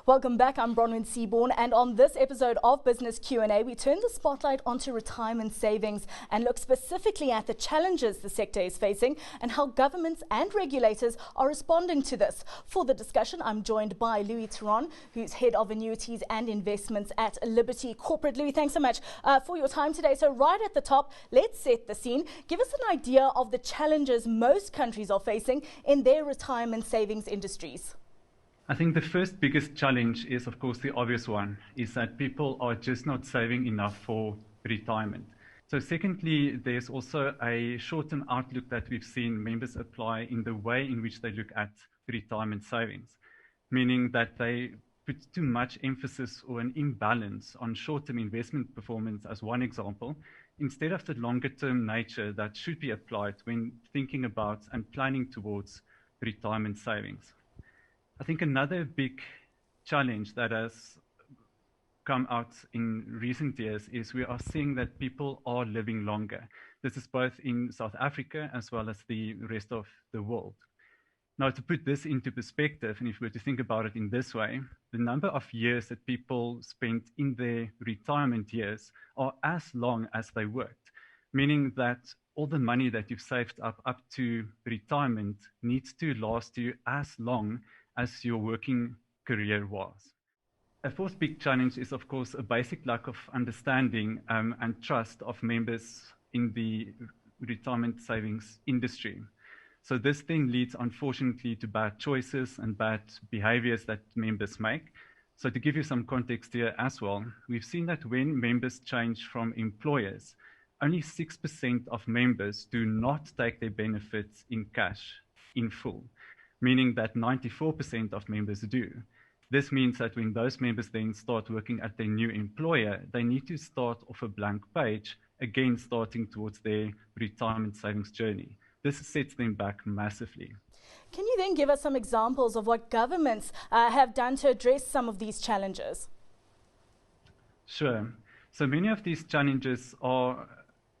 Welcome back. I'm Bronwyn Seaborne, and on this episode of Business Q&A, we turn the spotlight onto retirement savings and look specifically at the challenges the sector is facing and how governments and regulators are responding to this. For the discussion, I'm joined by Theron, who's Head of Annuities and Investments at Liberty Corporate. Louis, thanks so much for your time today. So right at the top, let's set the scene. Give us an idea of the challenges most countries are facing in their retirement savings industries. I think the first biggest challenge is, of course, the obvious one, is that people are just not saving enough for retirement. So secondly, there's also a short-term outlook that we've seen members apply in the way in which they look at retirement savings, meaning that they put too much emphasis or an imbalance on short-term investment performance as one example, instead of the longer-term nature that should be applied when thinking about and planning towards retirement savings. I think another big challenge that has come out in recent years is we are seeing that people are living longer. This is both in South Africa as well as the rest of the world. Now, to put this into perspective, and if we were to think about it in this way, the number of years that people spent in their retirement years are as long as they worked, meaning that all the money that you've saved up to retirement needs to last you as long as your working career was. A fourth big challenge is, of course, a basic lack of understanding and trust of members in the retirement savings industry. So this then leads, unfortunately, to bad choices and bad behaviors that members make. So to give you some context here as well, we've seen that when members change from employers, only 6% of members do not take their benefits in cash in full, meaning that 94% of members do. This means that when those members then start working at their new employer, they need to start off a blank page, again starting towards their retirement savings journey. This sets them back massively. Can you then give us some examples of what governments have done to address some of these challenges? Sure. So many of these challenges are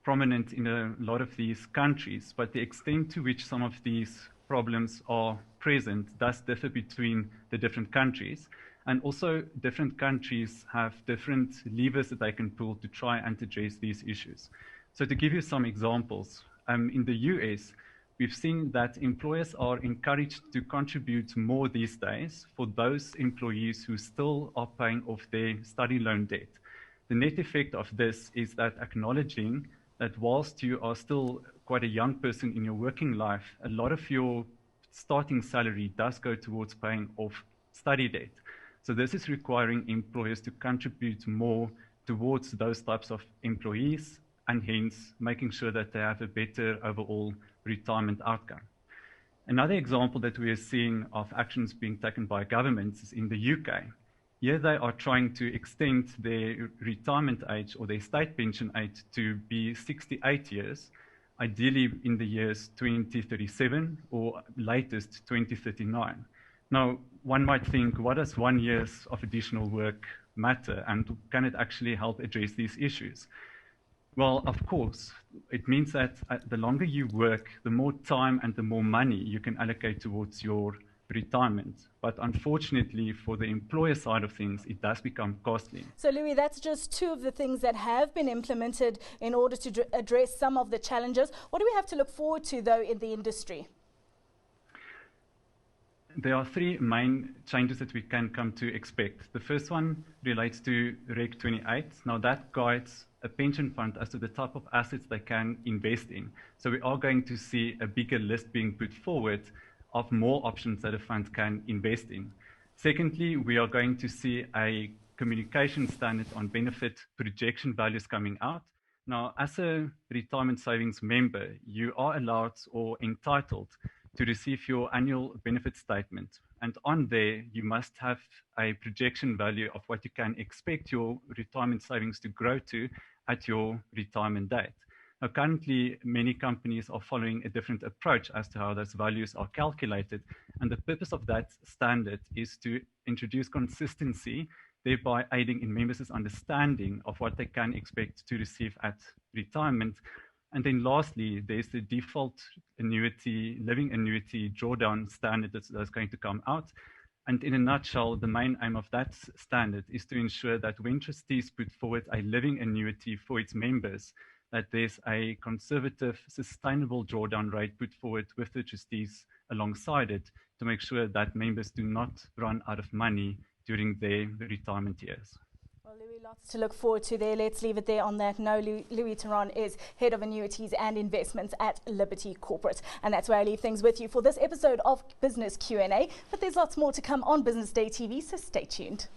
prominent in a lot of these countries, but the extent to which some of these problems are present does differ between the different countries, and also different countries have different levers that they can pull to try and address these issues. So to give you some examples, in the US, we've seen that employers are encouraged to contribute more these days for those employees who still are paying off their study loan debt. The net effect of this is that acknowledging that whilst you are still quite a young person in your working life, a lot of your starting salary does go towards paying off study debt. So this is requiring employers to contribute more towards those types of employees, and hence making sure that they have a better overall retirement outcome. Another example that we are seeing of actions being taken by governments is in the UK. Here they are trying to extend their retirement age or their state pension age to be 68 years, ideally in the years 2037 or latest 2039. Now, one might think, what does 1 year of additional work matter, and can it actually help address these issues? Well, of course, it means that the longer you work, the more time and the more money you can allocate towards your retirement. But unfortunately, for the employer side of things, it does become costly. So, Louis, that's just two of the things that have been implemented in order to address some of the challenges. What do we have to look forward to, though, in the industry? There are three main changes that we can come to expect. The first one relates to Reg 28. Now, that guides a pension fund as to the type of assets they can invest in. So we are going to see a bigger list being put forward of more options that a fund can invest in. Secondly, we are going to see a communication standard on benefit projection values coming out. Now, as a retirement savings member, you are allowed or entitled to receive your annual benefit statement. And on there, you must have a projection value of what you can expect your retirement savings to grow to at your retirement date. Now, currently, many companies are following a different approach as to how those values are calculated. And the purpose of that standard is to introduce consistency, thereby aiding in members' understanding of what they can expect to receive at retirement. And then lastly, there's the default annuity, living annuity drawdown standard that's going to come out. And in a nutshell, the main aim of that standard is to ensure that when trustees put forward a living annuity for its members, that there's a conservative, sustainable drawdown rate put forward with the trustees alongside it to make sure that members do not run out of money during their retirement years. Well, Louis, lots to look forward to there. Let's leave it there on that. No, Louis Theron is Head of Annuities and Investments at Liberty Corporate. And that's where I leave things with you for this episode of Business Q&A. But there's lots more to come on Business Day TV, so stay tuned.